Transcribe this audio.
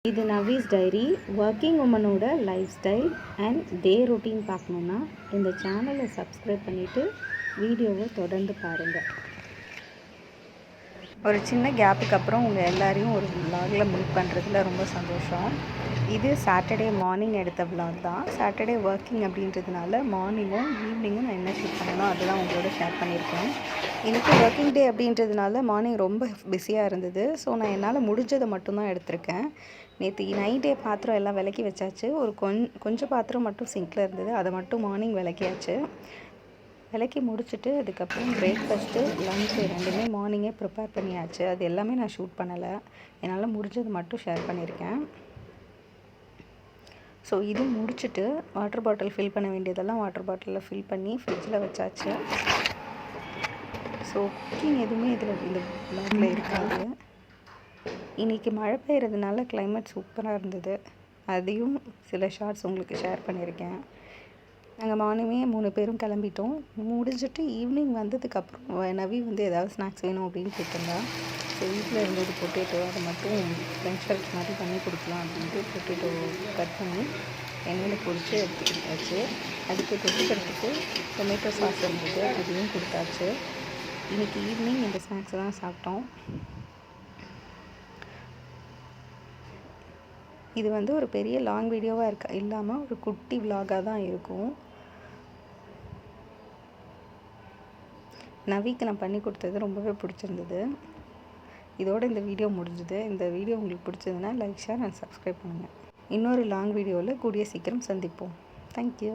இது Navi's diary. Working உமனோட lifestyle and day routine பார்க்கணுன்னா இந்த சேனலை சப்ஸ்கிரைப் பண்ணிவிட்டு வீடியோவை தொடர்ந்து பாருங்கள். ஒரு சின்ன கேப்புக்கு அப்புறம் உங்கள் எல்லாரையும் ஒரு விலாகில் மீட் பண்ணுறதுல ரொம்ப சந்தோஷம். இது சாட்டர்டே மார்னிங் எடுத்த விலாக் தான். சாட்டர்டே ஒர்க்கிங் அப்படின்றதுனால மார்னிங்கும் ஈவினிங்கும் நான் என்ன ஷூட் பண்ணணும் அதெல்லாம் உங்களோட ஷேர் பண்ணியிருக்கேன். இன்றைக்கி ஒர்க்கிங் டே அப்படின்றதுனால மார்னிங் ரொம்ப பிஸியாக இருந்தது. ஸோ நான் என்னால் முடிஞ்சதை மட்டும்தான் எடுத்திருக்கேன். நேற்று நைட்டே பாத்திரம் எல்லாம் விளக்கி வச்சாச்சு. ஒரு கொஞ்சம் பாத்திரம் மட்டும் சிங்கில் இருந்தது, அதை மட்டும் மார்னிங் விளக்கியாச்சு. விளக்கி முடிச்சுட்டு அதுக்கப்புறம் பிரேக்ஃபாஸ்ட்டு லஞ்சு ரெண்டுமே மார்னிங்கே ப்ரிப்பேர் பண்ணியாச்சு. அது எல்லாமே நான் ஷூட் பண்ணலை, என்னால் முடிஞ்சது மட்டும் ஷேர் பண்ணியிருக்கேன். ஸோ இது முடிச்சுட்டு வாட்டர் பாட்டில் ஃபில் பண்ண வேண்டியதெல்லாம் வாட்டர் பாட்டிலில் ஃபில் பண்ணி ஃப்ரிட்ஜில் வச்சாச்சு. ஸோ குக்கிங் எதுவுமே இதில் இந்த பிளாக்ல இருக்காது. இன்றைக்கி மழை பெய்கிறதுனால கிளைமேட் சூப்பராக இருந்தது. அதையும் சில ஷார்ட்ஸ் உங்களுக்கு ஷேர் பண்ணியிருக்கேன். நாங்கள் மார்னிங்கே 3 பேரும் கிளம்பிட்டோம். முடிஞ்சிட்டு ஈவினிங் வந்ததுக்கப்புறம் நவி ஏதாவது ஸ்நாக்ஸ் வேணும் அப்படின்னு கேட்டிருந்தா. ஸோ வீட்டில் இருந்தது பொட்டேட்டோ, அதை மட்டும் ஃப்ரெஞ்ச் ஃப்ரைஸ் மாதிரி பண்ணி கொடுக்கலாம் அப்படின்ட்டு பொட்டேட்டோ கட் பண்ணி எண்ணெயில் பொரித்து எடுத்து கொடுத்தாச்சு. அதுக்கு தொட்டுக்கிறதுக்கு டொமேட்டோ சாஸ் இருந்தது, அதையும் கொடுத்தாச்சு. இன்றைக்கி ஈவினிங் இந்த ஸ்நாக்ஸ் தான் சாப்பிட்டோம். இது ஒரு பெரிய லாங் வீடியோவாக இல்லாமல் ஒரு குட்டி விலாகாக தான் இருக்கும். நவிக்கு நான் பண்ணி கொடுத்தது ரொம்பவே பிடிச்சிருந்தது. இதோடு இந்த வீடியோ முடிஞ்சுது. இந்த வீடியோ உங்களுக்கு பிடிச்சதுன்னா லைக், ஷேர் அண்ட் சப்ஸ்கிரைப் பண்ணுங்கள். இன்னொரு லாங் வீடியோவில் கூடிய சீக்கிரம் சந்திப்போம். தேங்க்யூ.